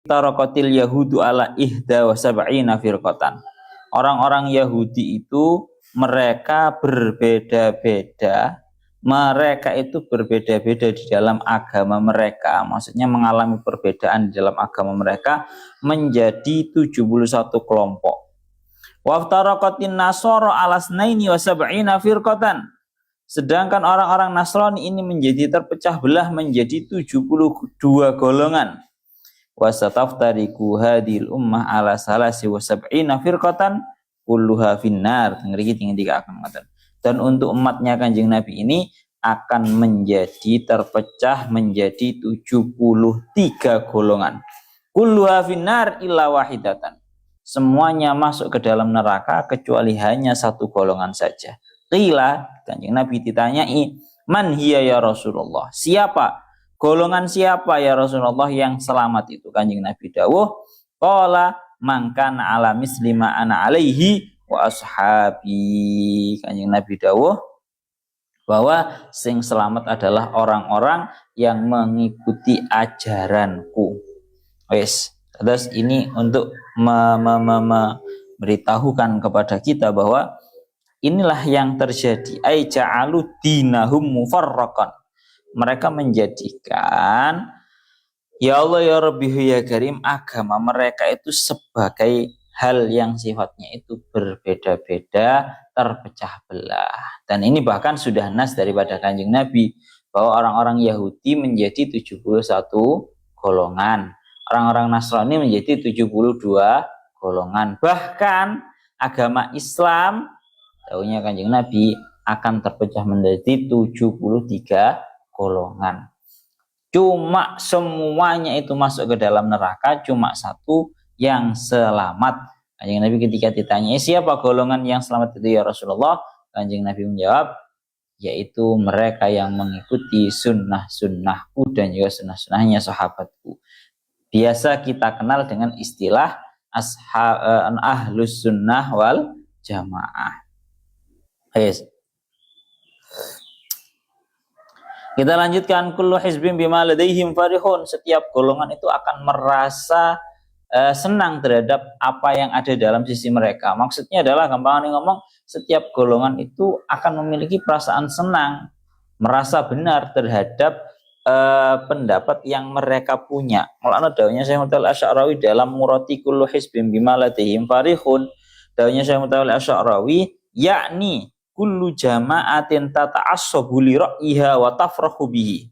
Taraqatil yahudu ala ihda wa sab'ina firqatan. Orang-orang Yahudi itu mereka berbeda-beda. Mereka itu berbeda-beda di dalam agama mereka. Maksudnya mengalami perbedaan di dalam agama mereka menjadi 71 kelompok. Waftaraqatin nasara ala snaini wa sab'ina firqatan. Sedangkan orang-orang Nasrani ini menjadi terpecah belah menjadi 72 golongan. Wasataftariku hadil ummah ala salasi wa sab'ina firqatan kulluha finnar. Dan untuk umatnya Kanjeng Nabi ini akan menjadi terpecah menjadi 73 golongan. Kulluha finnar illa wahidatan. Semuanya masuk ke dalam neraka kecuali hanya satu golongan saja. Qila, Kanjeng Nabi ditanyai, man hiya ya Rasulullah? Siapa? Golongan siapa ya Rasulullah yang selamat itu? Kanjeng Nabi dawuh, qala man kana ala mislima ana alaihi wa ashabi. Kanjeng Nabi dawuh bahwa sing selamat adalah orang-orang yang mengikuti ajaranku. Wes, terus ini untuk memberitahukan kepada kita bahwa inilah yang terjadi. Ai ja'alu dinahum mufarraqan. Mereka menjadikan ya Allah ya Rabbi ya Karim agama mereka itu sebagai hal yang sifatnya itu berbeda-beda, terpecah belah. Dan ini bahkan sudah nas daripada Kanjeng Nabi bahwa orang-orang Yahudi menjadi 71 golongan. Orang-orang Nasrani menjadi 72 golongan. Bahkan agama Islam, tahunya Kanjeng Nabi, akan terpecah menjadi 73 golongan. Cuma semuanya itu masuk ke dalam neraka, cuma satu yang selamat. Kanjeng Nabi ketika ditanya siapa golongan yang selamat itu ya Rasulullah, Kanjeng Nabi menjawab yaitu mereka yang mengikuti sunnah-sunnahku dan juga sunnah-sunnahnya sahabatku. Biasa kita kenal dengan istilah ahlus sunnah wal jamaah. Yes. Kita lanjutkan, kullu hizbin bima ladaihim farihun. Setiap golongan itu akan merasa senang terhadap apa yang ada dalam sisi mereka. Maksudnya adalah gampang ngomong, setiap golongan itu akan memiliki perasaan senang, merasa benar terhadap pendapat yang mereka punya. Mulanya dawuhnya Syekh Mutal Asy'arawi dalam Murati kullu hizbin bima ladaihim farihun. Dawuhnya Syekh Mutal Asy'arawi yakni kullu jama'atin tata'assabu li ra'yiha wa tafrahu bihi.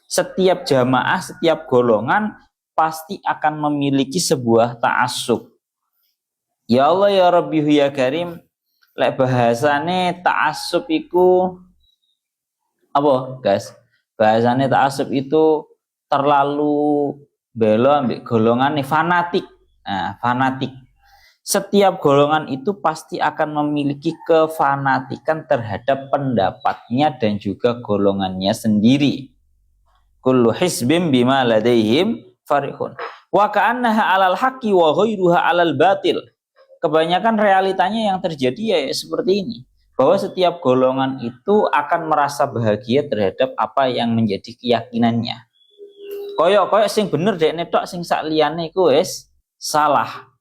Setiap jamaah, setiap golongan pasti akan memiliki sebuah ta'assub. Ya Allah ya Rabbi ya Karim, lek bahasane ta'assub iku apa, guys? Bahasane ta'assub itu terlalu belo ambek golongane fanatik. Nah, fanatik. Setiap golongan itu pasti akan memiliki kefanatikan terhadap pendapatnya dan juga golongannya sendiri. Kullu hizbin bima ladaihim farihun. Wa ka'annaha 'alal haqqi wa ghairuha 'alal batil. Kebanyakan realitanya yang terjadi ya seperti ini. Bahwa setiap golongan itu akan merasa bahagia terhadap apa yang menjadi keyakinannya. Koyok sing bener dekne tok, sing sak liyane iku wis salah.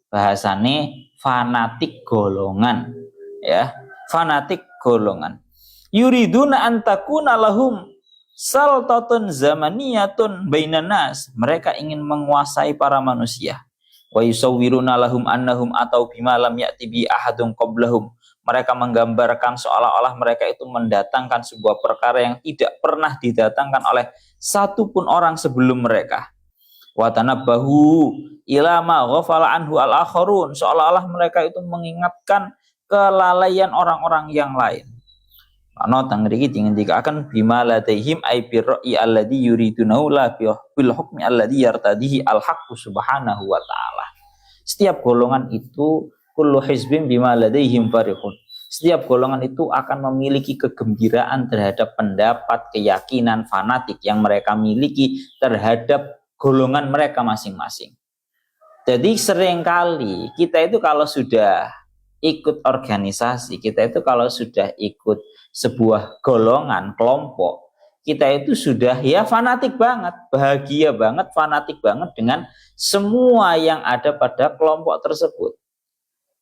Bahasane fanatik golongan, ya, fanatik golongan. Yuriduna antakuna lahum saltatun zamaniyatun bainan nas. Mereka ingin menguasai para manusia. Wa yusawwiruna lahum annahum atau bima lam ya'ti bi ahadun qablahum. Mereka menggambarkan seolah-olah mereka itu mendatangkan sebuah perkara yang tidak pernah didatangkan oleh satupun orang sebelum mereka. Wa tanabbahu ila ma ghafala anhu al-akharun. Seolah-olah mereka itu mengingatkan kelalaian orang-orang yang lain. Ana tang mriki dingendikaken bima ladaihim ay birra'i alladhi yuridunahu la bil hukmi alladhi yartadihi al-haqqu subhanahu wa ta'ala. Setiap golongan itu kullu hizbin bima ladaihim farihun. Setiap golongan itu akan memiliki kegembiraan terhadap pendapat, keyakinan, fanatik yang mereka miliki terhadap golongan mereka masing-masing. Jadi seringkali kita itu kalau sudah ikut organisasi, kita itu kalau sudah ikut sebuah golongan, kelompok, kita itu sudah ya fanatik banget, bahagia banget, fanatik banget dengan semua yang ada pada kelompok tersebut.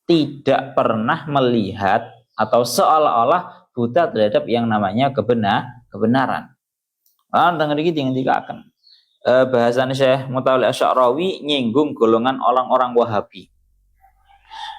Tidak pernah melihat atau seolah-olah buta terhadap yang namanya kebenaran. Tengah iki dihentikan. Bahasan Syekh Mutawalli Asy'arawi nyinggung golongan orang-orang Wahabi.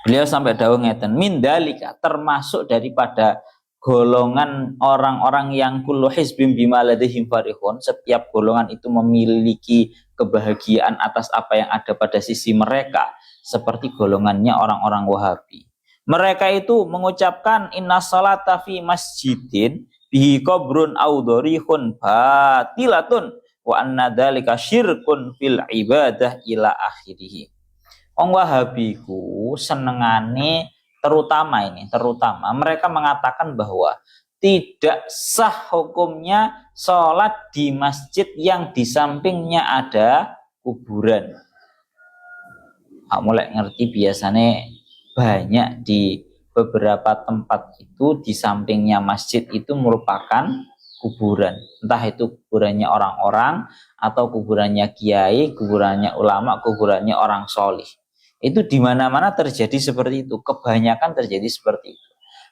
Beliau sampai dawuh ngeten, min dalika, termasuk daripada golongan orang-orang yang kullu hizbin bima ladaihim farihun, setiap golongan itu memiliki kebahagiaan atas apa yang ada pada sisi mereka, seperti golongannya orang-orang Wahabi. Mereka itu mengucapkan inna salata fi masjidin bihi qabrun aw dharihun batilatun wa anna dzalika syirkun fil ibadah ila akhirih. Wong Wahabi ku senengane terutama mereka mengatakan bahwa tidak sah hukumnya sholat di masjid yang di sampingnya ada kuburan. Mulai ngerti biasanya banyak di beberapa tempat itu di sampingnya masjid itu merupakan kuburan. Entah itu kuburannya orang-orang atau kuburannya kiai, kuburannya ulama, kuburannya orang solih. Itu di mana-mana terjadi seperti itu. Kebanyakan terjadi seperti itu.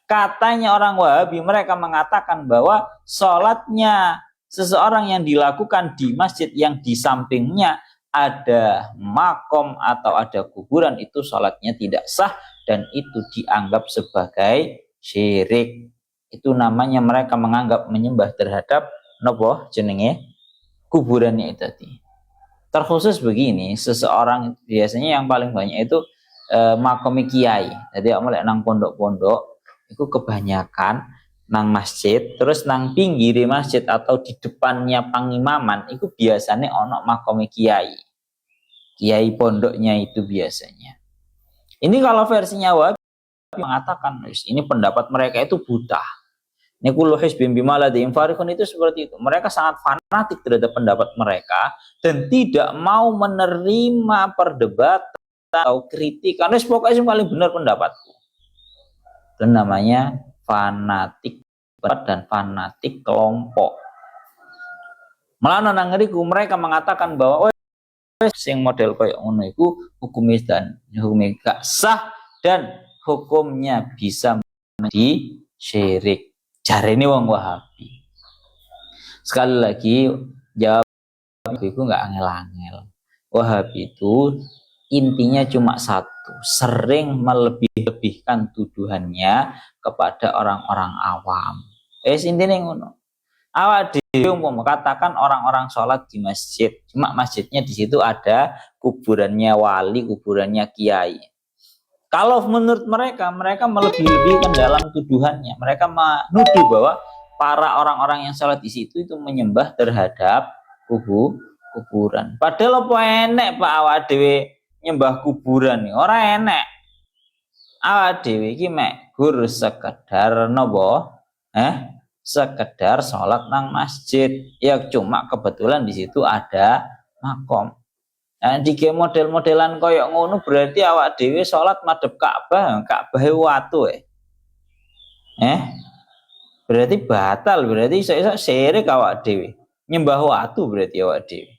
Katanya orang Wahabi, mereka mengatakan bahwa sholatnya seseorang yang dilakukan di masjid yang di sampingnya ada makom atau ada kuburan, itu sholatnya tidak sah dan itu dianggap sebagai syirik. Itu namanya mereka menganggap menyembah terhadap nopo jenenge kuburannya itu tadi. Terkhusus begini, seseorang biasanya yang paling banyak itu makomi kiai. Jadi mulai nang pondok-pondok itu kebanyakan nang masjid, terus nang pinggir masjid atau di depannya pangimaman itu biasanya ono makomi kiai. Kiai pondoknya itu biasanya. Ini kalau versinya Wahabi mengatakan ini pendapat mereka itu buta. Ini kullu hizbin bima ladaihim farihun itu seperti itu. Mereka sangat fanatik terhadap pendapat mereka dan tidak mau menerima perdebatan atau kritik karena pokoknya yang paling benar pendapatku. Itu namanya fanatik dan fanatik kelompok. Malah nang ngeriku mereka mengatakan bahwa sing model koyo ngono iku hukumnya dan hukumnya gak sah dan hukumnya bisa menjadi syirik. Jarene wong Wahabi. Sekali lagi jawab itu nggak angel-angel. Wahabi itu intinya cuma satu, sering melebih-lebihkan tuduhannya kepada orang-orang awam. Intinya ngono. Awak dhewe mengatakan orang-orang sholat di masjid, cuma masjidnya di situ ada kuburannya wali, kuburannya kiai. Kalau menurut mereka melebih-lebihkan dalam tuduhannya. Mereka menuduh bahwa para orang-orang yang sholat di situ itu menyembah terhadap kuburan. Padahal apa enek Pak awak dhewe nyembah kuburan nih? Ora enek. Awak dhewe iki mek gur sekedar nopo? Sekedar sholat nang masjid. Ya cuma kebetulan di situ ada makom. Nah, di model-modelan koyok ngono berarti awak dhewe sholat madhep Ka'bah watu berarti batal, berarti iso syirik awak dhewe. Nyembah watu berarti awak dhewe.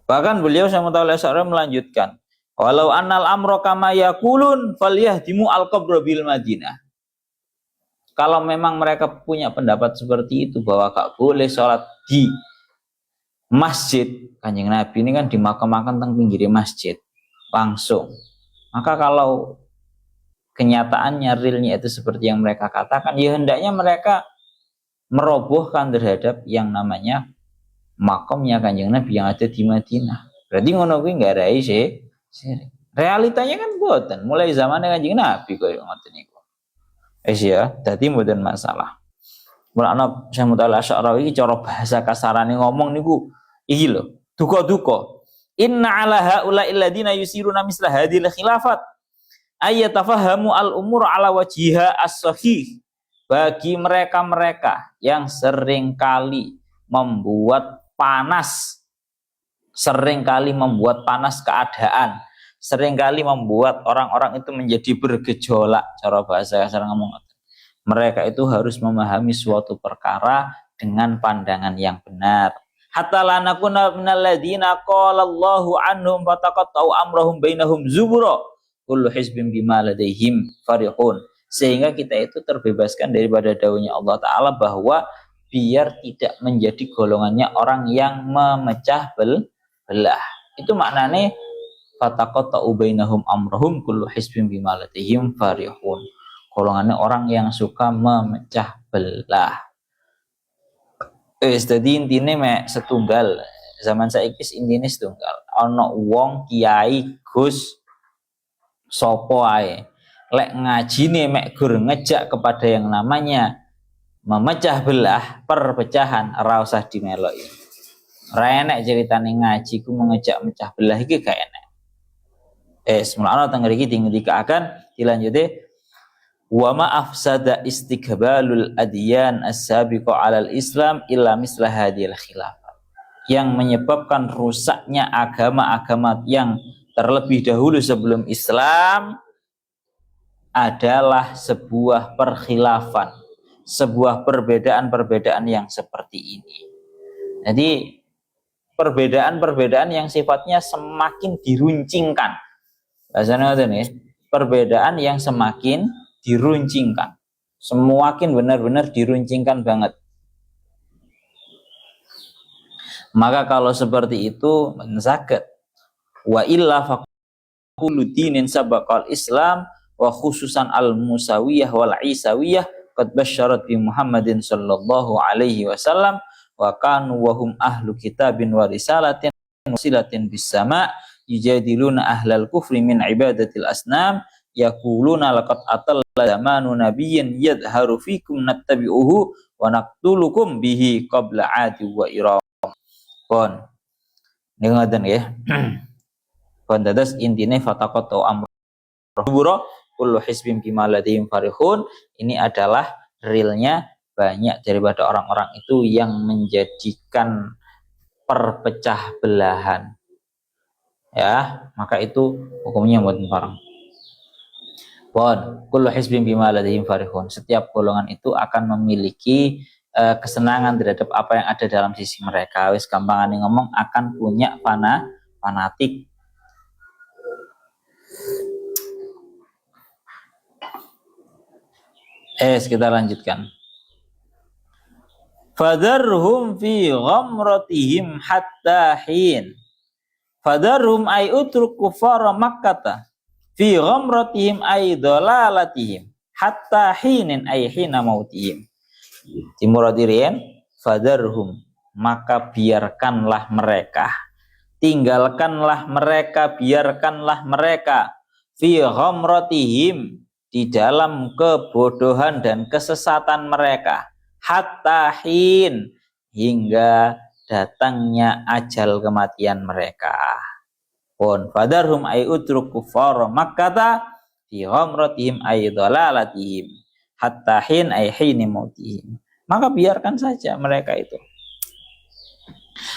Bahkan beliau Syekh Mutawalli Asy'arawi melanjutkan, walau annal amro kama yaqulun falyahdimu al-qabr bil Madinah. Kalau memang mereka punya pendapat seperti itu bahwa gak boleh sholat di masjid, Kanjeng Nabi ini kan dimakam-makam teng pinggir masjid langsung. Maka kalau kenyataannya realnya itu seperti yang mereka katakan, ya hendaknya mereka merobohkan terhadap yang namanya makamnya Kanjeng Nabi yang ada di Madinah. Berarti ngono kuwi enggak ada sih. Realitanya kan boten, mulai zamannya Kanjeng Nabi koyo ngoten niku. Ya, dadi mboten masalah. Mulane Syekh Mutawalli Asy'arawi iki cara bahasa kasarane ngomong niku iki lho, duka-duka. Inna ala haula'il ladina yusiruna misla hadhil khilafat ayatafahamu al-umur ala wajiha as-sahih. Bagi mereka-mereka yang seringkali membuat panas keadaan, seringkali membuat orang-orang itu menjadi bergejolak, cara bahasa kasar ngomong. Mereka itu harus memahami suatu perkara dengan pandangan yang benar. Hatta la nakuna minal ladzina qala Allahu anhum fataqatta'u amrahum bainahum zubura kullu hizbin bima ladaihim farihun. Sehingga kita itu terbebaskan daripada dawuhnya Allah Ta'ala bahwa biar tidak menjadi golongannya orang yang memecah belah. Itu maknanya fataqatta'u bainahum amrahum kullu hizbin bima ladaihim farihun. Golongannya orang yang suka memecah belah. Jadi intinya mek setunggal. Zaman saiki intine setunggal. Ana wong kiai Gus sopo ae. Lek ngajine mek gur ngejak kepada yang namanya memecah belah, perpecahan, ora usah dimeloki. Ora enek ceritane ngaji ku mengejak mecah belah iki gak enek. Semulane teng mriki dingendikaken dilanjuti wa ma afsada istiqbalul adyan as-sabiqa 'alal Islam illa misla hadhil khilafah. Yang menyebabkan rusaknya agama-agama yang terlebih dahulu sebelum Islam adalah sebuah perkhilafan, sebuah perbedaan-perbedaan yang seperti ini. Jadi perbedaan-perbedaan yang sifatnya semakin diruncingkan. Bahasanya itu nih, perbedaan yang semakin diruncingkan, semakin benar-benar diruncingkan banget. Maka kalau seperti itu menzakat. Wa illa faqulu dinin sabaqal Islam wa khususan al-musawiyah wal isawiyah qad basyarat bi Muhammadin sallallahu alaihi wasallam wa kanu wa hum ahlu kitabin wa risalatin wasilatin bis sama yujadiluna ahlal kufri min ibadatil asnam yaquluna laqad atal zamanu nabiyyin yadharu fikum nattabi'uhu wa naqtulukum bihi qabla adi wa iram. Pon ngoten nggih. Pon dados intine fataqatu amrul kullu hizbin bima ladaihim farihun. Ini adalah realnya banyak daripada orang-orang itu yang menjadikan perpecah belahan. Ya, maka itu hukumnya buat barang. Pon kullu hizbin bima ladaihim farihun. Setiap golongan itu akan memiliki kesenangan terhadap apa yang ada dalam sisi mereka. Wis gampangane ngomong akan punya fanatik. Kita lanjutkan. Fadharhum fi ghamratihim hatta hin. Fadharhum ay utruk kufara Makkah fi ghamratihim ay dalalatihim hatta hinin ay hina mautihim. Timuradirin fadharhum, maka biarkanlah mereka, tinggalkanlah mereka, biarkanlah mereka fi ghamratihim, di dalam kebodohan dan kesesatan mereka, hatta hin, hingga datangnya ajal kematian mereka. Pun fadarhum ay utruk kufara Makkah fi ghamratihim ay dalalatihim hatta hin ay hini mautihim. Maka biarkan saja mereka itu.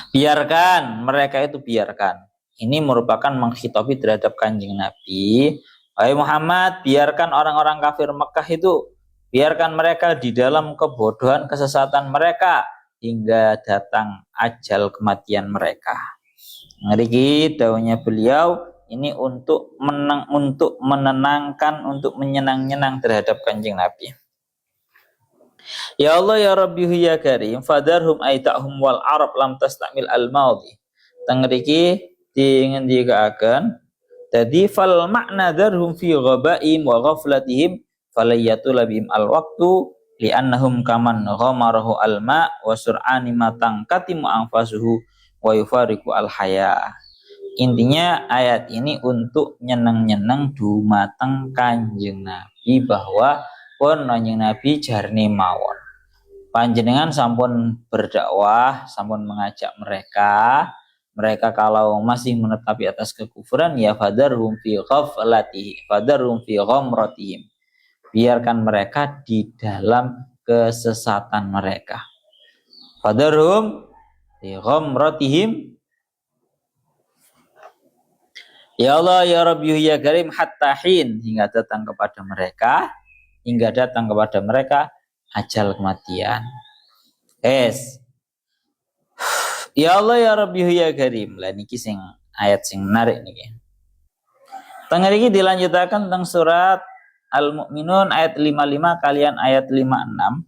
Biarkan mereka itu, biarkan. Ini merupakan menghitopi terhadap Kanjeng Nabi. Wahai Muhammad, biarkan orang-orang kafir Mekah itu, biarkan mereka di dalam kebodohan kesesatan mereka hingga datang ajal kematian mereka. Ngeriki daunnya beliau ini untuk menenangkan, untuk menyenang-nyenang terhadap Kanjeng Nabi. Ya Allah ya Rabbi ya Karim, fadarhum aitahum wal Arab lam tastamil al maudi. Tengriki dingendikaken jadi fal makna darhum fi ghabaim wa ghaflatihim falayatu labim al waktu li'annahum kaman ghamarahu al ma wa sur'ani matang katimu anfasuhu wa yufariku al haya. Intinya ayat ini untuk nyeneng-nyeneng dumateng Kanjeng Nabi bahwa pun Kanjeng Nabi jarne mawon. Panjenengan sampun berdakwah, sampun mengajak mereka kalau masih menetapi atas kekufuran ya fadarhum fi ghaflatihim, fadarhum fi ghamratihim. Biarkan mereka di dalam kesesatan mereka. Fadarhum fi ghamratihim. Ya Allah ya Rabbi ya Karim hatta hin, hingga datang kepada mereka hingga datang kepada mereka ajal kematian. Ya Allah ya Rabbi ya Karim. Lah niki sing ayat sing menarik niki. Tengah iki dilanjutakan tentang surat Al-Mu'minun ayat 55 kalian ayat 56.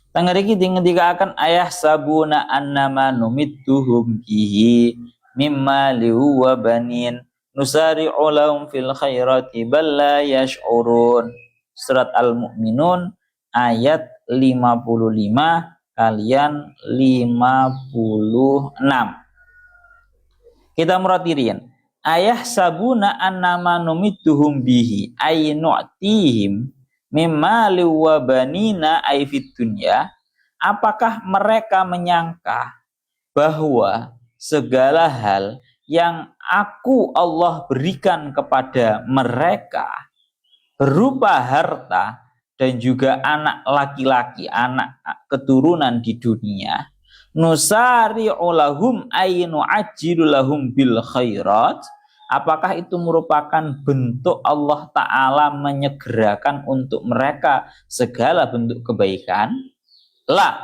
Tengah iki ngendikaken ayah sabuna annama numittuhum bihi mimma lihu wa banin nusari'u lahum fil khairati bal la yash'urun. Surat Al-Mu'minun ayat 55 kalian 56. Kita muratirin. Ayah sabuna annama numittuhum bihi ay nu'tihim mimma liwa banina ay fid dunya. Apakah mereka menyangka bahwa segala hal yang aku Allah berikan kepada mereka berupa harta dan juga anak laki-laki, anak keturunan di dunia, nusari'u lahum aynu ajilu lahum bil khairat, apakah itu merupakan bentuk Allah Ta'ala menyegerakan untuk mereka segala bentuk kebaikan? La,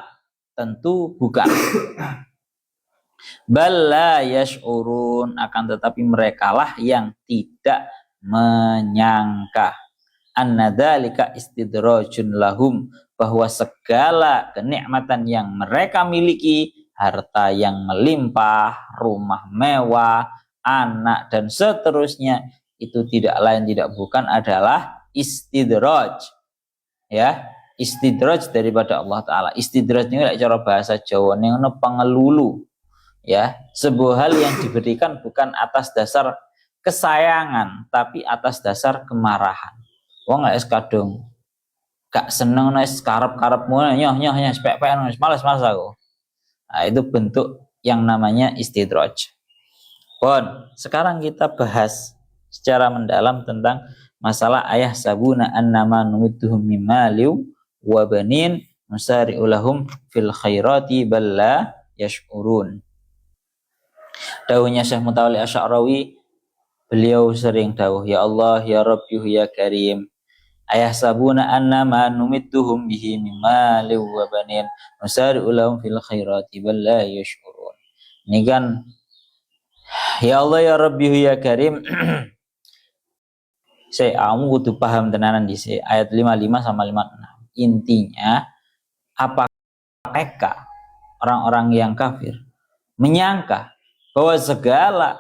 tentu bukan. Bala yash'urun, akan tetapi merekalah yang tidak menyangka. Annadzalika istidrajun lahum, bahwa segala kenikmatan yang mereka miliki, harta yang melimpah, rumah mewah, anak dan seterusnya, itu tidak lain tidak bukan adalah istidraj. Ya, istidraj daripada Allah Ta'ala. Istidraj ini cara bahasa Jawa ini pengelulu. Ya, sebuah hal yang diberikan bukan atas dasar kesayangan, tapi atas dasar kemarahan. Wong es kadung gak seneng nes karep-karep nyoh spek-spekan malas aku. Nah, itu bentuk yang namanya istidraj. Sekarang kita bahas secara mendalam tentang masalah ayah sabuna annama numittuhum mimaliu wa banin nusari'u lahum fil khairati balla yash'urun. Dawuhnya Syekh Mutawalli Asy'arawi, beliau sering dawuh, ya Allah ya Rabbi ya Karim, ayah sabuna annama numittuhum bihi mimali wa banin nusari'u lahum fil khairati bal la yash'urun. Ini kan ya Allah ya Rabbi ya Karim. Kamu kudu paham tenanan di ayat 55 sama 56. Intinya apakah mereka orang-orang yang kafir menyangka bahwa segala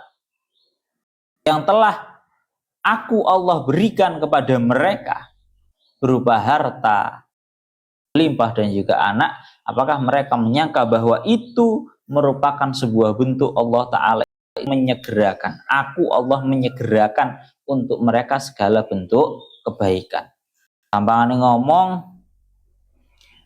yang telah aku Allah berikan kepada mereka berupa harta, limpah dan juga anak, apakah mereka menyangka bahwa itu merupakan sebuah bentuk Allah Ta'ala menyegerakan, aku Allah menyegerakan untuk mereka segala bentuk kebaikan. Gampangane ngomong,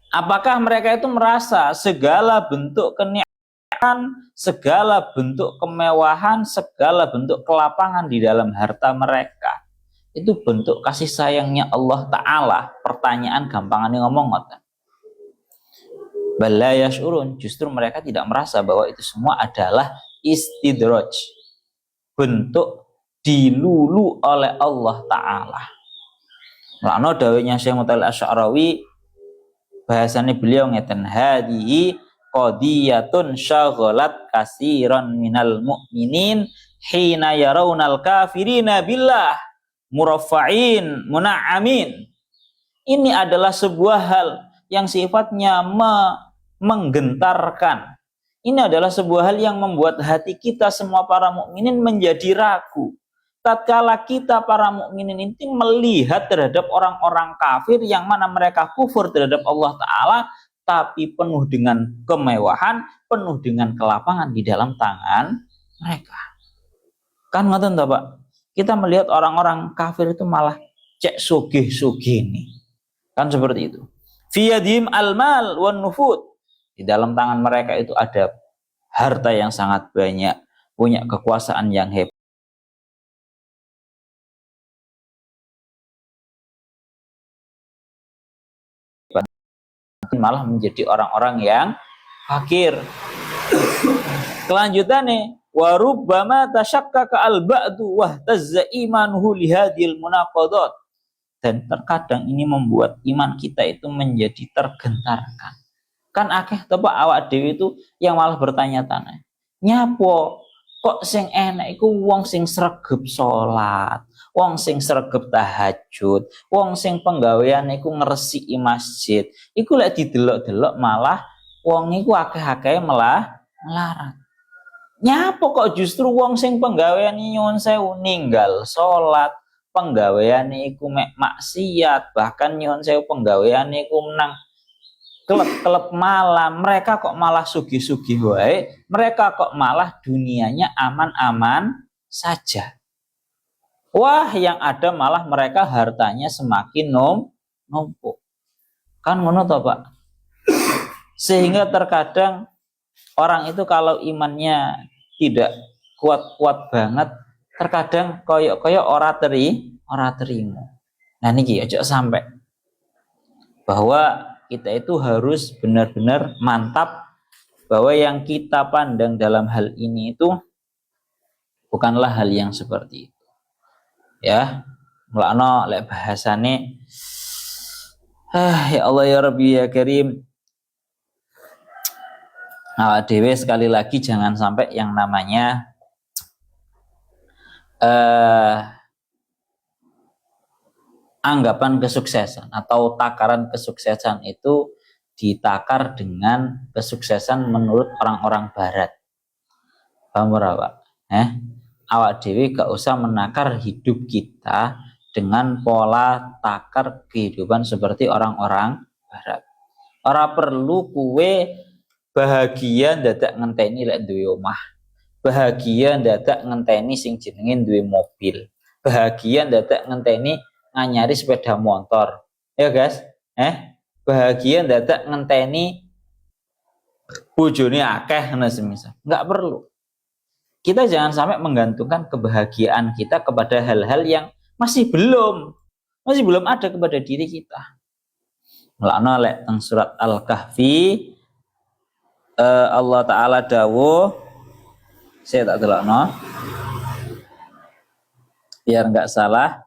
apakah mereka itu merasa segala bentuk kenikmatan, segala bentuk kemewahan, segala bentuk kelapangan di dalam harta mereka itu bentuk kasih sayangnya Allah Ta'ala? Pertanyaan gampangane ngomong ngoten. Bala yash'urun, justru mereka tidak merasa bahwa itu semua adalah istidraj, bentuk dilulu oleh Allah Ta'ala. Lakno dawuhnya Syekh Mutawalli Asy'arawi, bahasane beliau ngeten, hadihi qadiyatun syaghalat kasiran minal mu'minin hina yarawnal kafirina billah muraffa'in muna'amin. Ini adalah sebuah hal yang sifatnya menggentarkan. Ini adalah sebuah hal yang membuat hati kita semua para mukminin menjadi ragu. Tatkala kita para mukminin ini melihat terhadap orang-orang kafir yang mana mereka kufur terhadap Allah Ta'ala, tapi penuh dengan kemewahan, penuh dengan kelapangan di dalam tangan mereka. Kan ngoten ta, Pak? Kita melihat orang-orang kafir itu malah cek sugih-sugih nih. Kan seperti itu. Fiyadim al-mal wan nufud. Di dalam tangan mereka itu ada harta yang sangat banyak, punya kekuasaan yang hebat. Malah menjadi orang-orang yang fakir. Kelanjutannya, wa rubbama tashakkaka al-ba'du wa tazza imanuhu lihadil munaqadat. dan terkadang ini membuat iman kita itu menjadi tergentarkan. Kan akeh to Pak awak dhewe itu yang malah bertanya-tanya. Nyapo kok sing enak iku wong sing sregep salat, wong sing sregep tahajud, wong sing penggawean iku ngresiki masjid. Iku lek didelok-delok malah wong iku akeh-akeh melarat. Nyapa kok justru wong sing penggawean nyuwun sewu ninggal salat, penggaweane iku mek maksiat, bahkan nyuwun sewu penggaweane iku menang klub-klub malam, mereka kok malah sugih-sugih wae, mereka kok malah dunianya aman-aman saja. Wah, yang ada malah mereka hartanya semakin numpuk. Kan ngono toh, Pak? Sehingga terkadang orang itu kalau imannya tidak kuat-kuat banget, terkadang koyok-koyok ora terima. Nah niki aja sampai bahwa kita itu harus benar-benar mantap bahwa yang kita pandang dalam hal ini itu bukanlah hal yang seperti itu. Ya, mulakno lek bahasane ya Allah ya Rabbi ya Karim. Nah, dewe sekali lagi jangan sampai yang namanya anggapan kesuksesan atau takaran kesuksesan itu ditakar dengan kesuksesan menurut orang-orang barat. Paham ora, Pak? Awak dewe gak usah menakar hidup kita dengan pola takar kehidupan seperti orang-orang barat. Ora perlu kuwe bahagia dadak ngenteni lek duwe omah. Bahagia dadak ngenteni sing jenenge duwe mobil. Bahagia dadak ngenteni nganyari sepeda motor. Ya guys, bahagia dadak ngenteni bojone akeh ngono semisal. Enggak perlu. Kita jangan sampai menggantungkan kebahagiaan kita kepada hal-hal yang masih belum ada kepada diri kita. Mulane lek teng surat Al-Kahfi Allah Ta'ala dawuh, saya tak delokno biar enggak salah.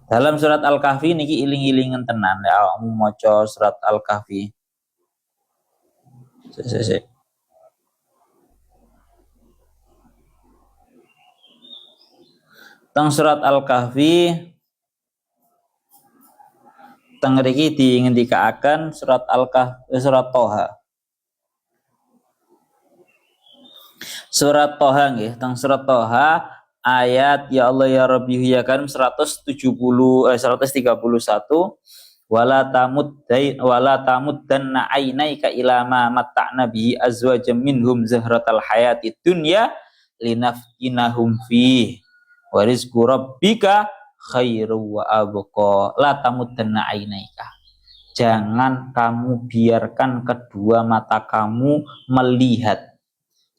Dalam surat Al-Kahfi niki iling-ilingen tenan ya awakmu maca surat Al-Kahfi. Teng surat Al-Kahfi teng mriki dingendikaken surat Al-Kahfi surat Toha. Surat Toha nggih, teng surat Toha ayat ya Allah ya Rabbi ya Karim 131 wala tamuddanna ainaika ila ma matta'na bihi azwajam minhum zahratal hayatid dunya linaftinahum fi wa rizqu rabbika khairu wa abqa la tamuddanna ainaika. Jangan kamu biarkan kedua mata kamu melihat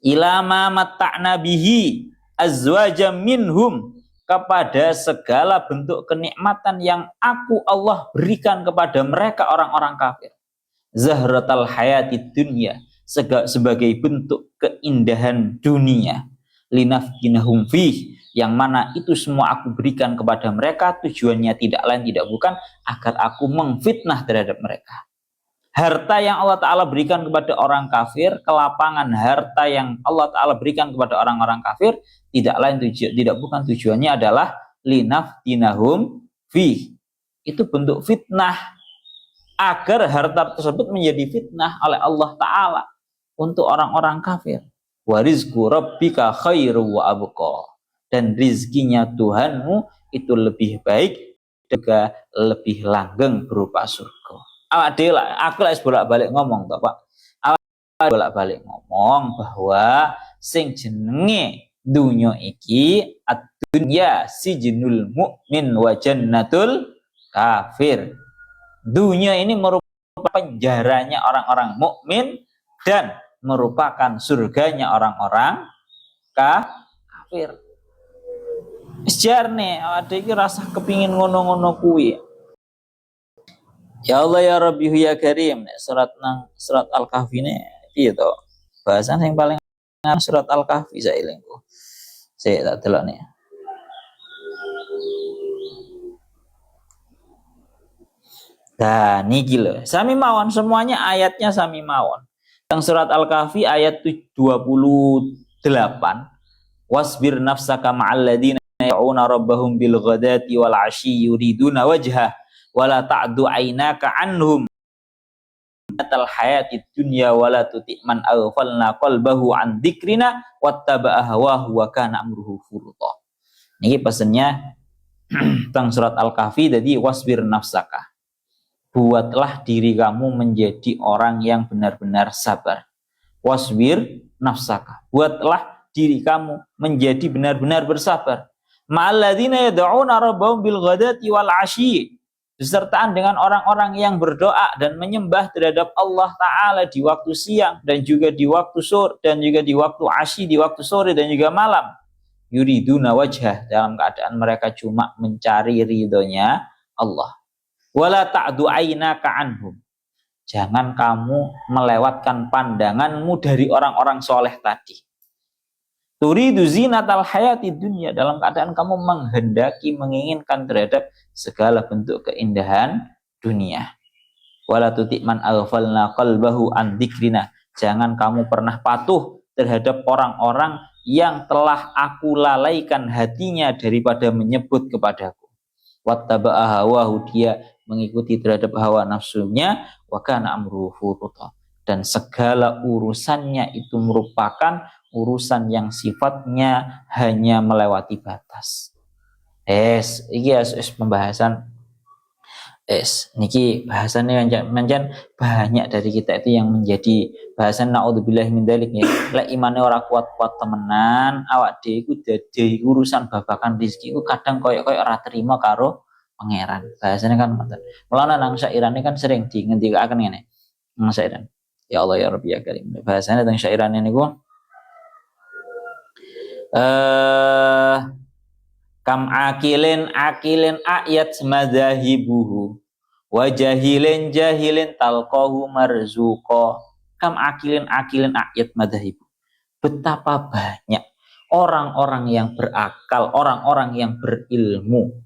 ilama matta'na bihi azwajam minhum kepada segala bentuk kenikmatan yang aku Allah berikan kepada mereka orang-orang kafir. Zahratal hayatid dunya sebagai bentuk keindahan dunia. Linaftinahum fih yang mana itu semua aku berikan kepada mereka tujuannya tidak lain tidak bukan agar aku mengfitnah terhadap mereka. Harta yang Allah Ta'ala berikan kepada orang kafir, kelapangan harta yang Allah Ta'ala berikan kepada orang-orang kafir, tidak lain tidak bukan tujuannya adalah linaftinahum fi. Itu bentuk fitnah agar harta tersebut menjadi fitnah oleh Allah Ta'ala untuk orang-orang kafir. Wa rizqu rabbika khairu wa abqa. Dan rizkinya Tuhanmu itu lebih baik juga lebih langgeng berupa surga. Aku lagi bolak-balik ngomong toh Pak. Awak bolak-balik ngomong bahwa sing jenenge dunya iki ad-dunya sijnul mukmin wa jannatul kafir. Dunia ini merupakan penjaranya orang-orang mukmin dan merupakan surganya orang-orang kafir. Sejarne awak iki rasa kepingin ngono-ngono kuwi. Ya Allah ya Rabbi ya Karim surat Al-Kahfi ini piye to? Bahasan yang paling surat Al-Kahfi sailengku. Saya tak delok nih. Nah, niki lho. Sami mawon semuanya ayatnya sami mawon. Teng surat Al-Kahfi ayat 28. Wasbir nafsaka ma'al ladzina yad'una rabbahum bil ghadati wal 'ashyi yuriduna wajha wala ta'du 'ainaka 'anhum atal hayatid dunya wala tuti' man aghfalna qalbahu an dzikrina wattaba'a hawahu wa kana amruhu furta. Niki pesennya teng surat Al-Kahfi jadi wasbir nafsaka. Buatlah diri kamu menjadi orang yang benar-benar sabar. Wasbir nafsaka. Buatlah diri kamu menjadi benar-benar bersabar. Ma'alladzina yad'una rabbahum bil ghadati wal 'ashyi. Besertaan dengan orang-orang yang berdoa dan menyembah terhadap Allah Ta'ala di waktu siang dan juga di waktu sore dan juga di waktu asyi, di waktu sore dan juga malam. Yuriduna wajhah, dalam keadaan mereka cuma mencari ridhonya Allah. Wala ta'du aynaka anhum. Jangan kamu melewatkan pandanganmu dari orang-orang soleh tadi. Turidu zinatal hayati dunya, dalam keadaan kamu menghendaki, menginginkan terhadap segala bentuk keindahan dunia. Wala tuti' man aghfalna qalbahu an dzikrina. Jangan kamu pernah patuh terhadap orang-orang yang telah aku lalaikan hatinya daripada menyebut kepadaku. Wattaba'a hawahu, dia mengikuti terhadap hawa nafsunya, wa kana amruhu furuta, dan segala urusannya itu merupakan urusan yang sifatnya hanya melewati batas. Iki pembahasan niki bahasannya menjan banyak dari kita itu yang menjadi bahasan naudzubillah min dzalik ya. Lek imane ora kuat-kuat temenan, awak dhewe iku dadi urusan babakan rezeki iku kadang koyo ora terima karo pangeran. Bahasanya kan ngoten. Mulane nang syairane kan sering ngendikaken ngene. Nang syairan. Ya Allah ya Rabbi ya Karim. Bahasanya teng syairane niku kam akilin ayat madzahibuhu wa jahilin talqahu marzuqa. Kam akilin ayat madzahibu. Betapa banyak orang-orang yang berakal, orang-orang yang berilmu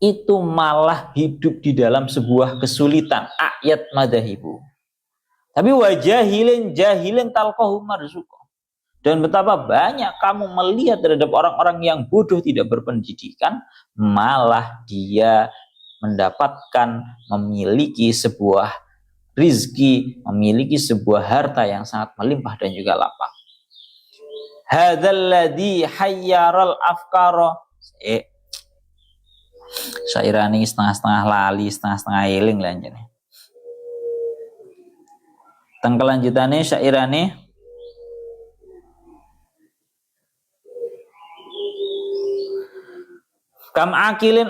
itu malah hidup di dalam sebuah kesulitan, ayat madzahibu. Tapi wa jahilin talqahu marzuqa. Dan betapa banyak kamu melihat terhadap orang-orang yang bodoh, tidak berpendidikan, malah dia mendapatkan, memiliki sebuah rizki, memiliki sebuah harta yang sangat melimpah dan juga lapang. Hadzal ladzi hayyaral afkara. Syairani setengah-setengah lali, setengah-setengah eling lah anjene. Teng kelanjutane syairani kam akilin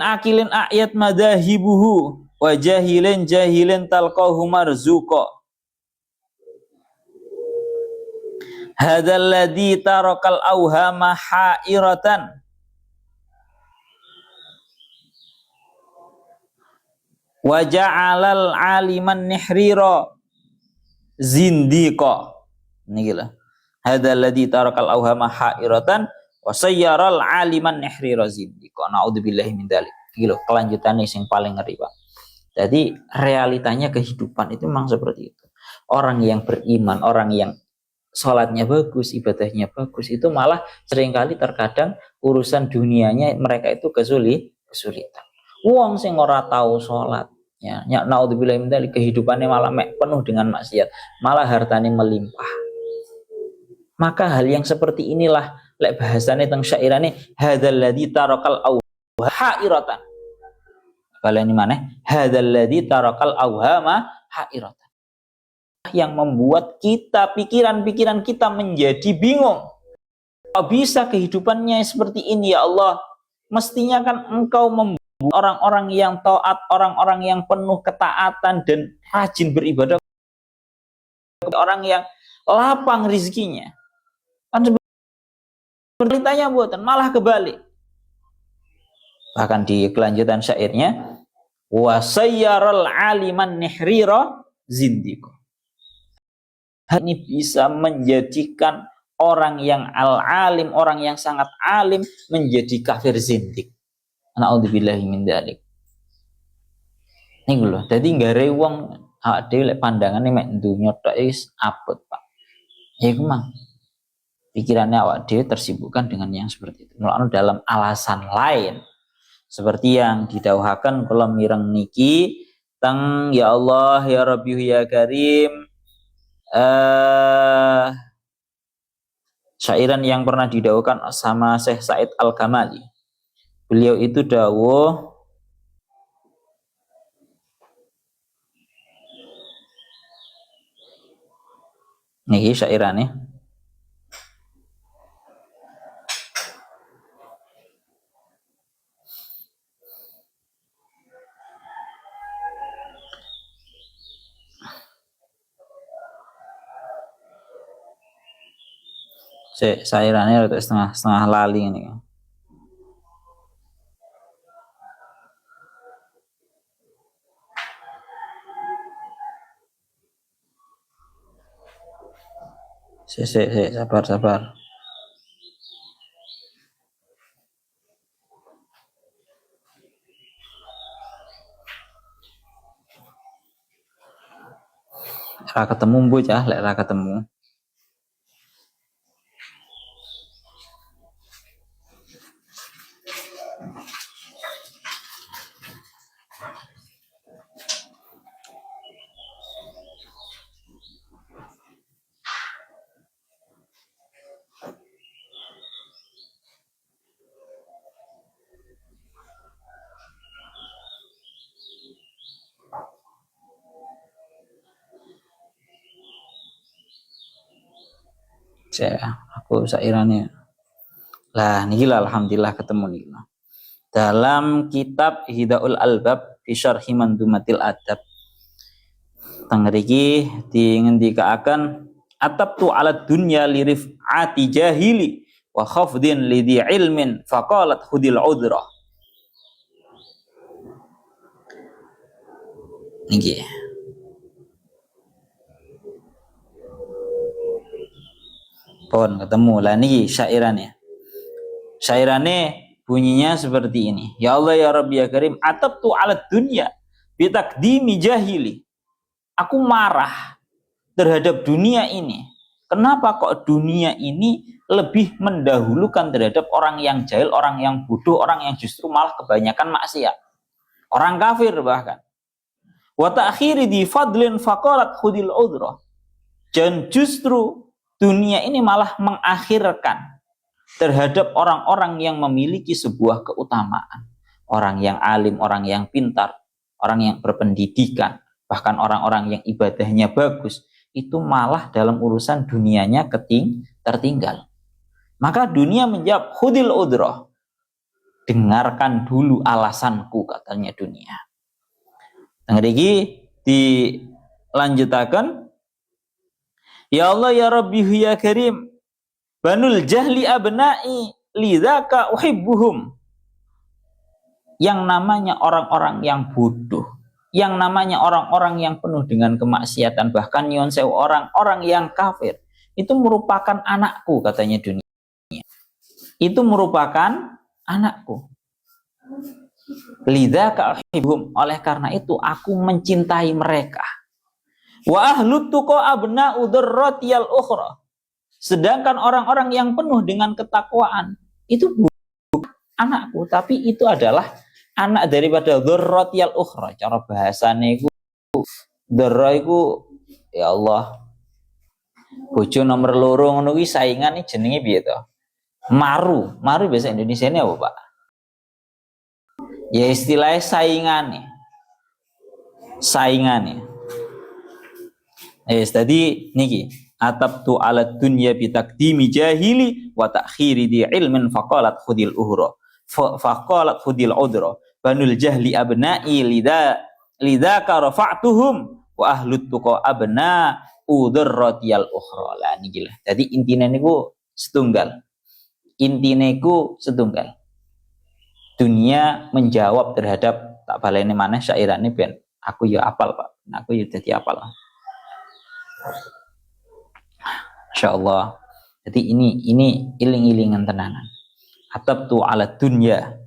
ayat madzahibuhu wa jahilin talqahu marzuqa. Hadzal ladzi tarakal awhama hairatan wa ja'alal aliman nihrira zindiqa. Niki lho. Hadzal ladzi tarakal awhama hairatan wa sayyaral aliman nihrira zindiqa. Naudzubillahi min dzalik. Iki lho kelanjutannya yang paling ngeri, Pak. Jadi realitanya kehidupan itu memang seperti itu. Orang yang beriman, orang yang sholatnya bagus, ibadahnya bagus, itu malah seringkali terkadang urusan dunianya mereka itu kesulitan. Wong sing ora tahu sholat, ya naudzubillahi min dzalik, kehidupannya malah penuh dengan maksiat, malah hartanya melimpah. Maka hal yang seperti inilah lek bahasane teng syairane hadzal ladzi tarakal awhama hairatan. Kalian ini mana? Hadzal ladzi tarakal awhama hairatan. Yang membuat kita, pikiran-pikiran kita menjadi bingung. Kok bisa kehidupannya seperti ini ya Allah? Mestinya kan Engkau membuat orang-orang yang taat, orang-orang yang penuh ketaatan dan rajin beribadah, orang yang lapang rezekinya. Kan beritanya buatan malah kebalik. Bahkan di kelanjutan syairnya wa sayyaral aliman nihrira zindiqa. Ini bisa menjadikan orang yang al-alim, orang yang sangat alim menjadi kafir zindik. Na'udzubillahi min dzalik. Niku lho, dadi nggare wong awake dhewe lek pandangane mek dunya tok wis abot, Pak. Ya iku mang pikirannya awak dhewe tersibukkan dengan yang seperti itu. Mulane dalam alasan lain seperti yang didhawuhaken kula mireng niki teng ya Allah ya Rabbi ya Karim syairan yang pernah didhawuhkan sama Syekh Said Al-Kamali. Beliau itu dawuh niki syairane syairane rada setengah lali ini. Sabar. Ra ketemu bocah, lek ra ketemu. Aku sairane. Lah niki lah alhamdulillah ketemu niki. Dalam kitab Hidaul Albab fi Syarhi Mandumatil Adab teng mriki dingendikaken atabtu ala dunya lirifati jahili wa khafdin lidhi ilmin faqalat khudil udra. Niki pon ketemu lah niki syairannya bunyinya seperti ini. Ya Allah ya Rabbi ya Karim, atabtu ala dunya bitakdimi jahili. Aku marah terhadap dunia ini. Kenapa kok dunia ini lebih mendahulukan terhadap orang yang jahil, orang yang bodoh, orang yang justru malah kebanyakan maksiat. Orang kafir bahkan. Wa ta'khiri di fadlin faqalat khudil udra. Dan justru dunia ini malah mengakhirkan terhadap orang-orang yang memiliki sebuah keutamaan. Orang yang alim, orang yang pintar, orang yang berpendidikan, bahkan orang-orang yang ibadahnya bagus, itu malah dalam urusan dunianya tertinggal. Maka dunia menjawab, khudil udroh. Dengarkan dulu alasanku, katanya dunia. Nah, ini dilanjutakan, ya Allah ya Rabbi ya Karim, banul jahli abna'i lidzaka uhibbuhum. Yang namanya orang-orang yang bodoh, yang namanya orang-orang yang penuh dengan kemaksiatan, bahkan nyon sewu orang-orang yang kafir, itu merupakan anakku, katanya dunia. Itu merupakan anakku. Lidzaka uhibbuhum, oleh karena itu aku mencintai mereka. Wa ahlut tuqa abna'u dzarratiyal ukhra. Sedangkan orang-orang yang penuh dengan ketakwaan itu bukan anakku, tapi itu adalah anak daripada dzarratiyal ukhra. Cara bahasane iku dzarra iku ya Allah. Bojo nomor loro ngono kuwi saingan iki jenenge piye to? Maru bahasa Indonesia ini apa, Pak? Ya istilahnya saingane. Tadi niki atabtu ala dunya bitakdimi jahili wa ta'khiri di ilmin faqalat khudil uhra faqalat khudil udra banul jahli abna'i lidzaka rafa'tuhum wa ahlut tuqa abna udzarratiyal ukhra. Lah niki lah. Jadi intine niku setunggal. Dunia menjawab terhadap tak baleni maneh syairane ben aku ya apal, Pak. Aku ya dadi apal. Insyaallah. Jadi ini iling-ilingan tenanan. Atabtu ala dunya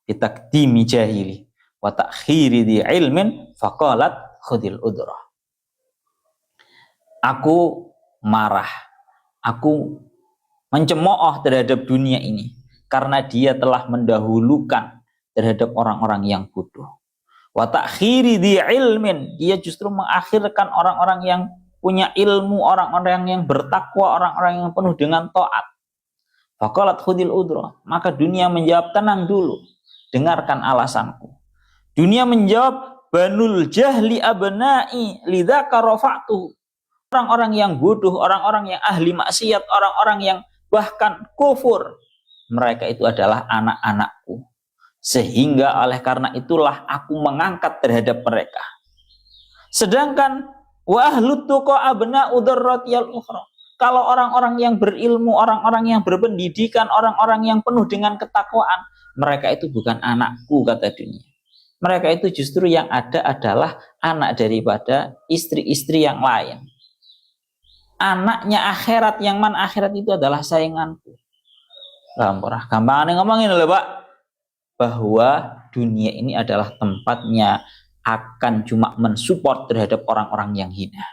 bitakdimi jahili wa ta'khiri di ilmin faqalat khudil udrah. Aku marah, aku mencemooh terhadap dunia ini karena dia telah mendahulukan terhadap orang-orang yang bodoh. Wa ta'khiri di ilmin, dia justru mengakhirkan orang-orang yang punya ilmu, orang-orang yang bertakwa, orang-orang yang penuh dengan taat. Faqalat khudil udra, maka dunia menjawab, tenang dulu, dengarkan alasanku. Dunia menjawab, banul jahli abna'i lidzaka rafa'tu. Orang-orang yang bodoh, orang-orang yang ahli maksiat, orang-orang yang bahkan kufur, mereka itu adalah anak-anakku. Sehingga oleh karena itulah aku mengangkat terhadap mereka. Sedangkan wa ahlut tuqa abna'u dzarratiyal ukhra. Kalau orang-orang yang berilmu, orang-orang yang berpendidikan, orang-orang yang penuh dengan ketakwaan, mereka itu bukan anakku, kata dunia. Mereka itu justru yang ada adalah anak daripada istri-istri yang lain. Anaknya akhirat, yang mana akhirat itu adalah sainganku. Gampang ngomongin loh Pak, bahwa dunia ini adalah tempatnya akan cuma mensupport terhadap orang-orang yang hina.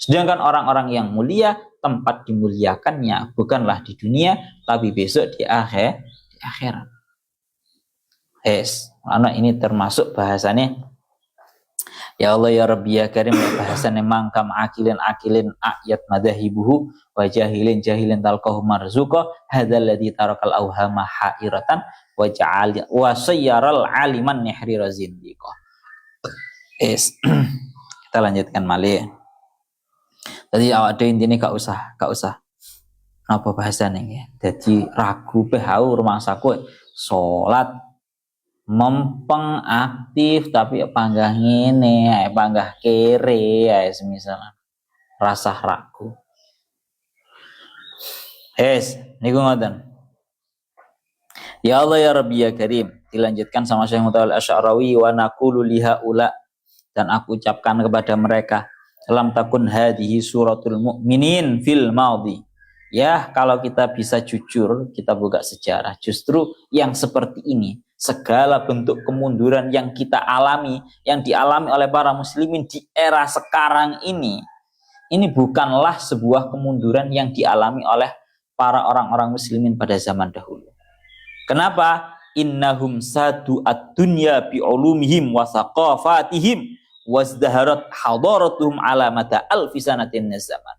Sedangkan orang-orang yang mulia, tempat dimuliakannya bukanlah di dunia, tapi besok di akhirat. Karena ini termasuk bahasannya. Ya Allah ya Rabbi ya Karim, bahasannya mangkam akilin ayat madahibuhu wa jahilin talqahu marzuqa hadzal ladzi tarakal awhama hairatan wa ja'al wa sayyaral aliman nihrira zindiqa. Kita lanjutkan malih. Tadi awak dhewe intine gak usah apa bahasane ya. Dadi ragu pehau rumangsaku salat mempeng aktif tapi panggah ngene, panggah kere ya semisal rasa ragu. Niku ngoten. Ya Allah ya Rabbi ya Karim, dilanjutkan sama Syekh Mutawal Asy'arawi, wa naqulu liha ula, dan aku ucapkan kepada mereka, lam takun hadhihi suratul mu'minin fil madhi. Ya, kalau kita bisa jujur, kita buka sejarah, justru yang seperti ini, segala bentuk kemunduran yang kita alami, yang dialami oleh para muslimin di era sekarang ini bukanlah sebuah kemunduran yang dialami oleh para orang-orang muslimin pada zaman dahulu. Kenapa? Innahum sadu ad-dunya bi'ulumihim wa thaqafatihim wazdaharat hadaratuhum ala mata alfi sanatin zaman.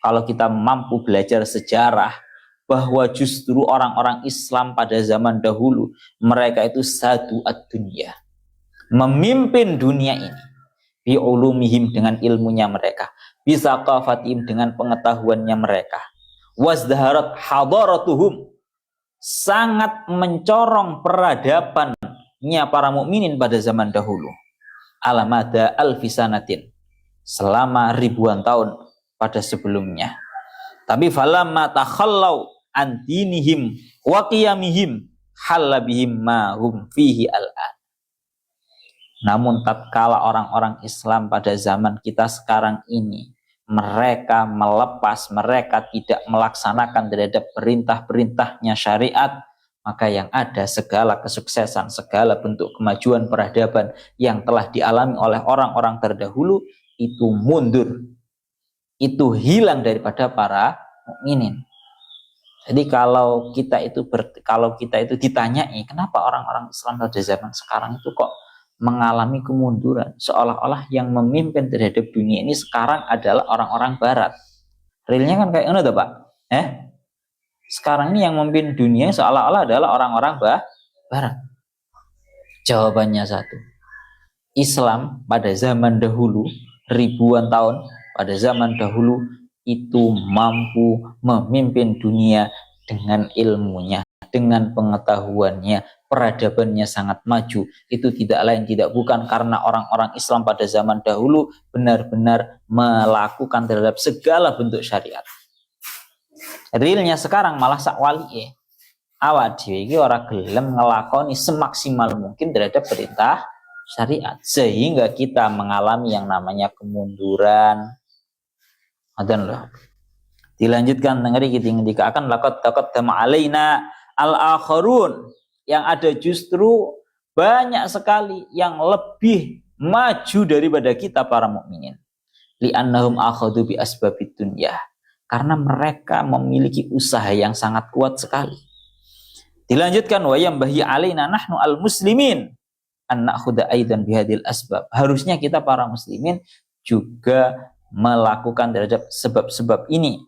Kalau kita mampu belajar sejarah, bahwa justru orang-orang Islam pada zaman dahulu, mereka itu sadu ad-dunya, memimpin dunia ini, bi'ulumihim dengan ilmunya mereka, bisa qafatihim dengan pengetahuannya mereka, wazdaharat hadaratuhum, sangat mencorong peradabannya para mukminin pada zaman dahulu, alamada alfisanatin, selama ribuan tahun pada sebelumnya. Tapi falamma takhallau an dinihim wa qiyamihim halla bihim ma hum fihi al'an. Namun tatkala orang-orang Islam pada zaman kita sekarang ini, mereka melepas, mereka tidak melaksanakan terhadap perintah-perintahnya syariat, maka yang ada segala kesuksesan, segala bentuk kemajuan peradaban yang telah dialami oleh orang-orang terdahulu itu mundur, itu hilang daripada para mukminin. Jadi kalau kita itu ditanyai kenapa orang-orang Islam pada zaman sekarang itu kok mengalami kemunduran, seolah-olah yang memimpin terhadap dunia ini sekarang adalah orang-orang barat. Realnya kan kayak ngono Pak. Sekarang ini yang memimpin dunia seolah-olah adalah orang-orang barat. Jawabannya satu. Islam pada zaman dahulu, ribuan tahun pada zaman dahulu itu mampu memimpin dunia dengan ilmunya, dengan pengetahuannya, peradabannya sangat maju. Itu tidak lain tidak bukan karena orang-orang Islam pada zaman dahulu benar-benar melakukan terhadap segala bentuk syariat. Realnya sekarang malah sakwali awak dhewe iki ora gelem ngelakoni semaksimal mungkin terhadap perintah syariat, sehingga kita mengalami yang namanya kemunduran. Adan loh. Dilanjutkan ngeri kita ngendikakan laqad taqaddama alaina al-akharun, yang ada justru banyak sekali yang lebih maju daripada kita para mukminin. Li'annahum akhadhu bi asbabid dunya. Karena mereka memiliki usaha yang sangat kuat sekali. Dilanjutkan wa yambahi alaina nahnu al-muslimin an na'khudha aidan bihadil asbab. Harusnya kita para muslimin juga melakukan terhadap sebab-sebab ini.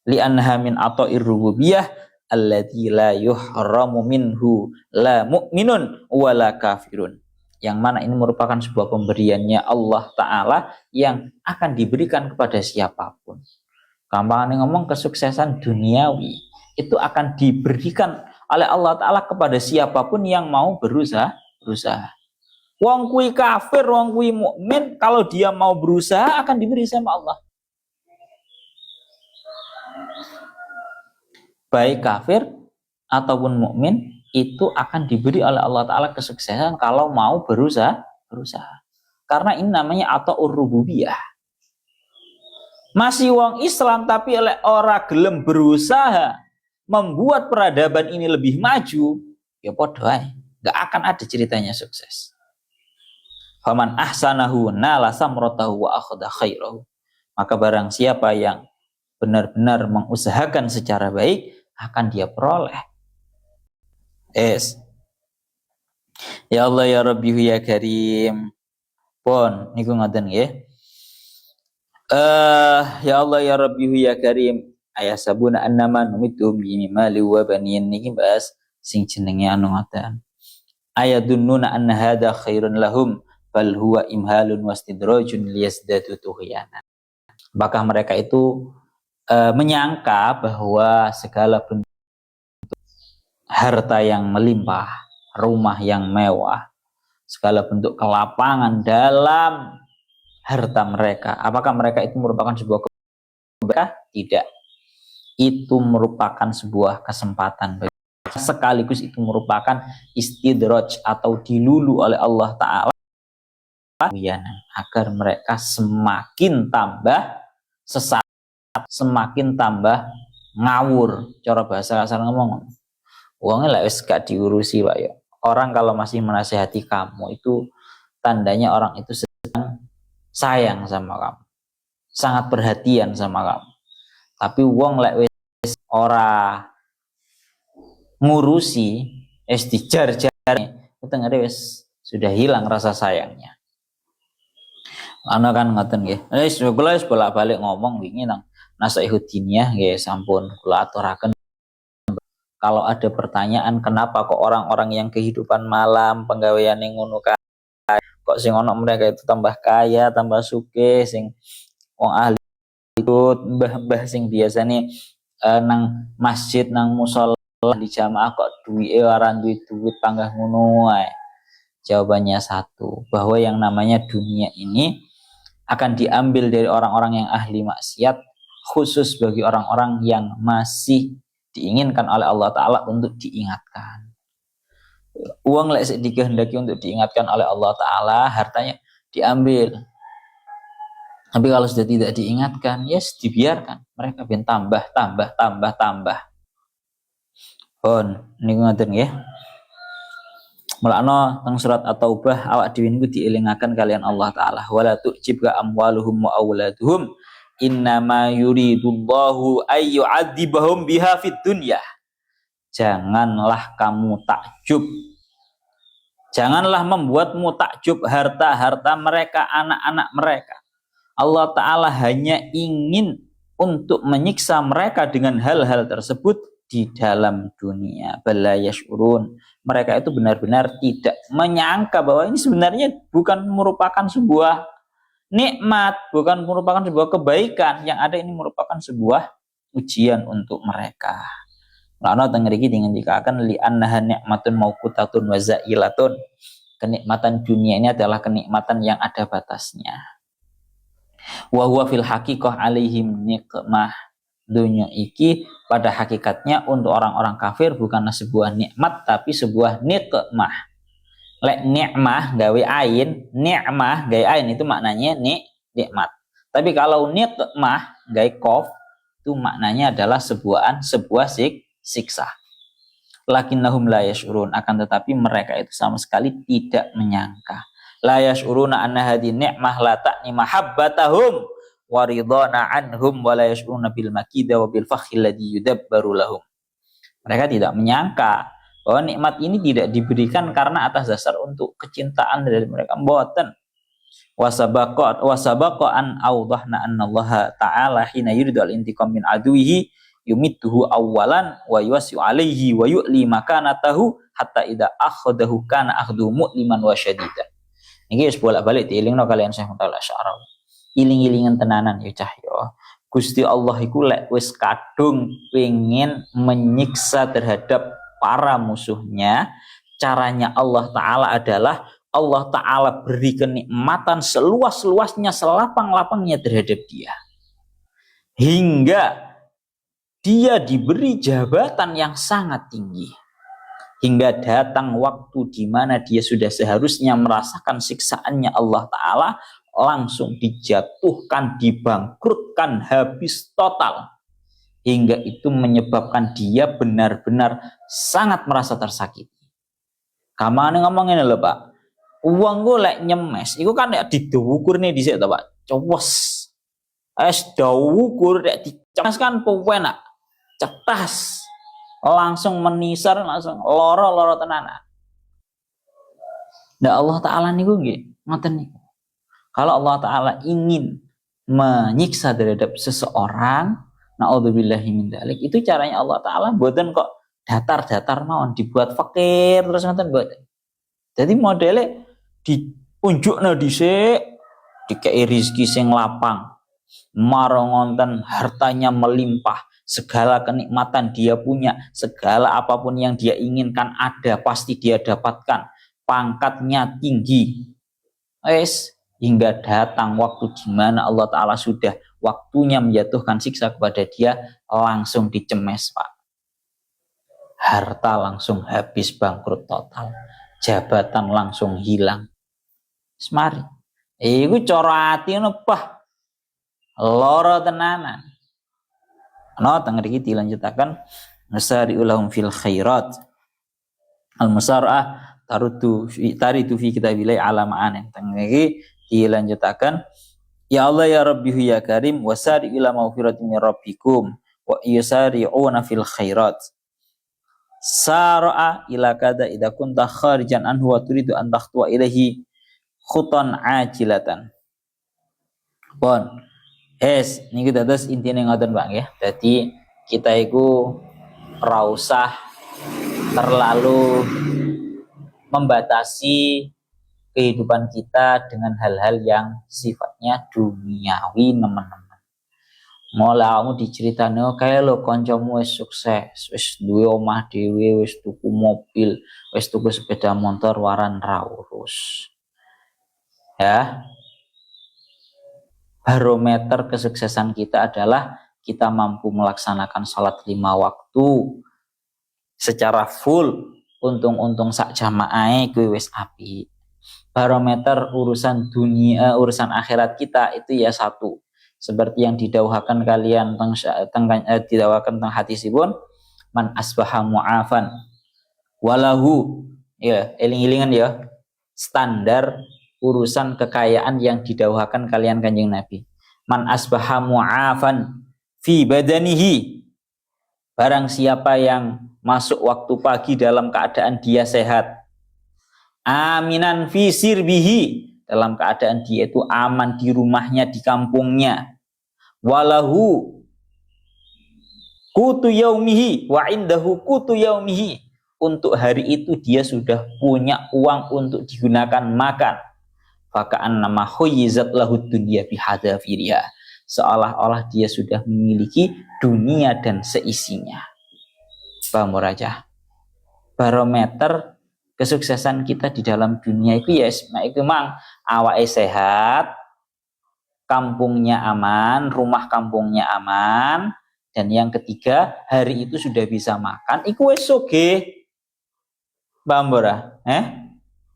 Li'annaha min ata'ir rububiyah alladzi la yuhramu minhu la mu'minun wala kafirun. Yang mana ini merupakan sebuah pemberiannya Allah Ta'ala yang akan diberikan kepada siapapun. Gampang ngomong, kesuksesan duniawi itu akan diberikan oleh Allah Ta'ala kepada siapapun yang mau berusaha. Wong kui kafir, wong kui mukmin, kalau dia mau berusaha akan diberi sama Allah. Baik kafir ataupun mukmin itu akan diberi oleh Allah Ta'ala kesuksesan kalau mau berusaha. Karena ini namanya ata'ur rububiyah. Masih wong Islam tapi oleh orang gelem berusaha membuat peradaban ini lebih maju, ya podo ae, enggak akan ada ceritanya sukses. Faman ahsanahu nala samratahu wa akhadha khairahu. Maka barang siapa yang benar-benar mengusahakan secara baik akan dia peroleh. Ya Allah ya Rabbi ya Karim. Pon niku ngoten nggih. Ya Allah ya Rabbi ya Karim. Ayasabuna annama numitu bi mali wa banin niki bahas sing jenenge anu ngoten. Ayadunnuna anna hadza khairun lahum bal huwa imhalun wastidrajun liyazdadu tughyana. Apakah mereka itu menyangka bahwa segala bentuk harta yang melimpah, rumah yang mewah, segala bentuk kelapangan dalam harta mereka, apakah mereka itu merupakan sebuah keberkahan? Tidak. Itu merupakan sebuah kesempatan bagi mereka. Sekaligus itu merupakan istidraj atau dilulu oleh Allah Ta'ala agar mereka semakin tambah sesat, semakin tambah ngawur. Cara bahasa kasar ngomong, uangnya lah wis gak diurusi Pak ya. Orang kalau masih menasihati kamu itu tandanya orang itu sedang sayang sama kamu, sangat perhatian sama kamu. Tapi wong lek wis ora ngurusi, wis dijar-jar, itu wis sudah hilang rasa sayangnya. Ana kan ngoten nggih. Kula wis bolak-balik ngomong wingi nang Nasihat Diniyah nggih sampun kula aturaken. Kalau ada pertanyaan kenapa kok orang-orang yang kehidupan malam penggaweane ngono kae kok sing ana mereka itu tambah kaya, tambah sugih, sing wong ahli itu mbah-mbah sing biasane nang masjid nang musala di jamaah kok duwike ora duwe duit panggah ngono wae. Jawabannya satu, bahwa yang namanya dunia ini akan diambil dari orang-orang yang ahli maksiat, khusus bagi orang-orang yang masih diinginkan oleh Allah Ta'ala untuk diingatkan. Uang lek dikehendaki untuk diingatkan oleh Allah Ta'ala, hartanya diambil. Tapi kalau sudah tidak diingatkan, yes, dibiarkan. Mereka bin tambah. Ini ngoten ya. Mulane teng surat At-Taubah awak dhewe niku dielingaken kalian Allah Ta'ala. Wala tu'jibka amwaluhum wa auladuhum innama yuridullahu ayyu'adzibahum biha fid dunya. Janganlah kamu takjub. Janganlah membuatmu takjub harta-harta mereka, anak-anak mereka. Allah Ta'ala hanya ingin untuk menyiksa mereka dengan hal-hal tersebut di dalam dunia. Bala yashurun. Mereka itu benar-benar tidak menyangka bahwa ini sebenarnya bukan merupakan sebuah nikmat, bukan merupakan sebuah kebaikan. Yang ada ini merupakan sebuah ujian untuk mereka. Lalu tengriki dengan dikatakan li'annaha ni'matun mauqutatun wa za'ilatun. Kenikmatan dunia ini adalah kenikmatan yang ada batasnya. Wa huwa fil haqiqah alaihim nikmah. Dunia iki pada hakikatnya untuk orang-orang kafir bukanlah sebuah nikmat tapi sebuah nikmah. Lek nikmah gawe ain, nikmah gawe ain itu maknanya nikmat. Tapi kalau nikmah gawe qaf itu maknanya adalah sebuah siksa. lakinnahum la yash'urun, akan tetapi mereka itu sama sekali tidak menyangka. La yash'uruna anna hadhihi ni'mah la ta'ni mahabbatahum wa ridana anhum wa la yash'uruna bil makida wa bil fakhil ladzi yudabbaru lahum. Mereka tidak menyangka bahwa nikmat ini tidak diberikan karena atas dasar untuk kecintaan dari mereka, mboten. Wasabaqa an awdahna annallaha ta'ala hina yuridu al-intiqam min aduwihi yumittuhu awwalan wa yuwasi'u alaihi wa yu'li makanatahu hatta idza akhadahu kana akhduhu mu'liman wa syadidan. Iki wis bolak-balik dielingno kalian Syekh Mutal Asy'arawi. Iling-ilingan tenanan ya cah ya. Gusti Allah iku lek wis kadung pengen menyiksa terhadap para musuhnya, caranya Allah Ta'ala adalah Allah Ta'ala beri kenikmatan seluas-luasnya, selapang-lapangnya terhadap dia. Hingga dia diberi jabatan yang sangat tinggi. Hingga datang waktu di mana dia sudah seharusnya merasakan siksaannya Allah Ta'ala, langsung dijatuhkan, dibangkrutkan, habis total. Hingga itu menyebabkan dia benar-benar sangat merasa tersakiti. Kamane ngomongin lho Pak, uang gue lek nyemes, itu kan lek didukur nih disik to Pak, cowos. Es dawukur lek dicemes kan penak, cetas, langsung menisar, langsung loro-loro tenanan. Nah Allah Ta'ala niku nggih ngoten niku. Kalau Allah Ta'ala ingin menyiksa terhadap seseorang, na'udzubillahi min dzalik, itu caranya Allah Ta'ala mboten kok datar-datar mawon, dibuat fakir terus ngoten mboten. Jadi modelnya diunjukna dhisik, dikei rezeki sing lapang, marang ngonten hartanya melimpah, segala kenikmatan dia punya, segala apapun yang dia inginkan ada, pasti dia dapatkan, pangkatnya tinggi. Hingga datang waktu di mana Allah Ta'ala sudah waktunya menjatuhkan siksa kepada dia, langsung dicemes Pak. Harta langsung habis, bangkrut total. Jabatan langsung hilang. Semari. Iku cara ati ngono bah. Loro tenanan. Ana teng mriki dilanjutaken nasari'u lahum fil khairat. Al-musara'ah taridu fi kitabillah ala ma'anin. Teng mriki dilanjutaken, ya Allah ya Rabbihu ya Karim wasari'u ila maghfiratin min rabbikum wa yusari'una fil khairat. Sara'a ila kada idza kunta kharijan anhu wa turidu an takhtuwa ilaihi khutan ajilatan. Pun niki dados intine ngoten Pak nggih. Dadi kita iku ora usah terlalu membatasi kehidupan kita dengan hal-hal yang sifatnya duniawi nemen-nemen. Mola kamu diceritani kaya lo kancamu wis sukses, wis duwe omah dhewe, wis tuku mobil, wis tuku sepeda motor waran ra urus. Ya. Barometer kesuksesan kita adalah kita mampu melaksanakan salat 5 waktu secara full, untung-untung sak jamaahe kuwi wis apik. Barometer urusan dunia, urusan akhirat kita itu ya satu. Seperti yang didawuhaken kalian didawuhaken teng hadisipun, man asbaha mu'afan walahu, ya eling-elingan ya, standar urusan kekayaan yang didawuhaken kalian Kanjeng Nabi. Man asbaha mu'afan fi badanihi, barang siapa yang masuk waktu pagi dalam keadaan dia sehat, aminan fi sirbihi, dalam keadaan dia itu aman di rumahnya, di kampungnya, walahu kutu yaumihi wa indahu kutu yaumihi, untuk hari itu dia sudah punya uang untuk digunakan makan, faka'annama khuyyizat lahu dunya bihadzafiriha, seolah-olah dia sudah memiliki dunia dan seisinya. Paham raja? Barometer kesuksesan kita di dalam dunia itu ya itu mang awake sehat, kampungnya aman, rumah kampungnya aman, dan yang ketiga hari itu sudah bisa makan, iku wis sugih. Paham ora?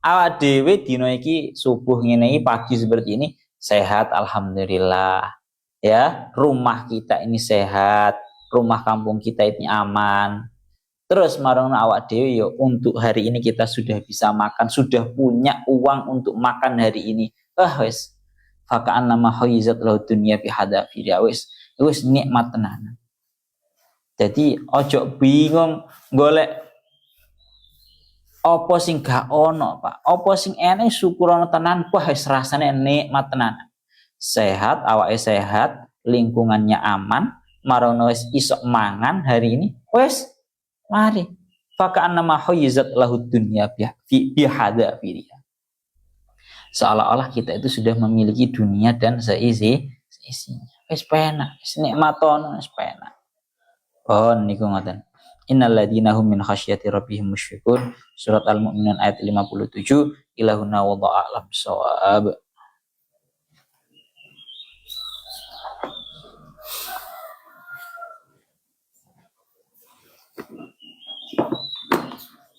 Awak dhewe dina iki subuh ngene iki, pagi seperti ini sehat alhamdulillah. Ya, rumah kita ini sehat, rumah kampung kita ini aman. Terus marana awak dhewe ya untuk hari ini kita sudah bisa makan, sudah punya uang untuk makan hari ini. Wis fakaan nama haizat lahu dunya bi hadafir wis nikmat tenan. Jadi ojo bingung golek apa sing gak ono, Pak. Apa sing enek syukurono tenan, wah wis rasane nikmat tenan. Sehat, awake sehat, lingkungannya aman, marono wis iso mangan hari ini. Wis mari. Fakaan nama haizat lahu dunya bi hadafir. Seolah-olah kita itu sudah memiliki dunia dan seisinya. Wis penak, wis nikmatono, wis penak. Pon niku ngoten. Innal ladzina hum min khasyati rabbihim musyfiqun. Surat Al-Mu'minun ayat 57. Ilahuna wallahu a'lam bissawab.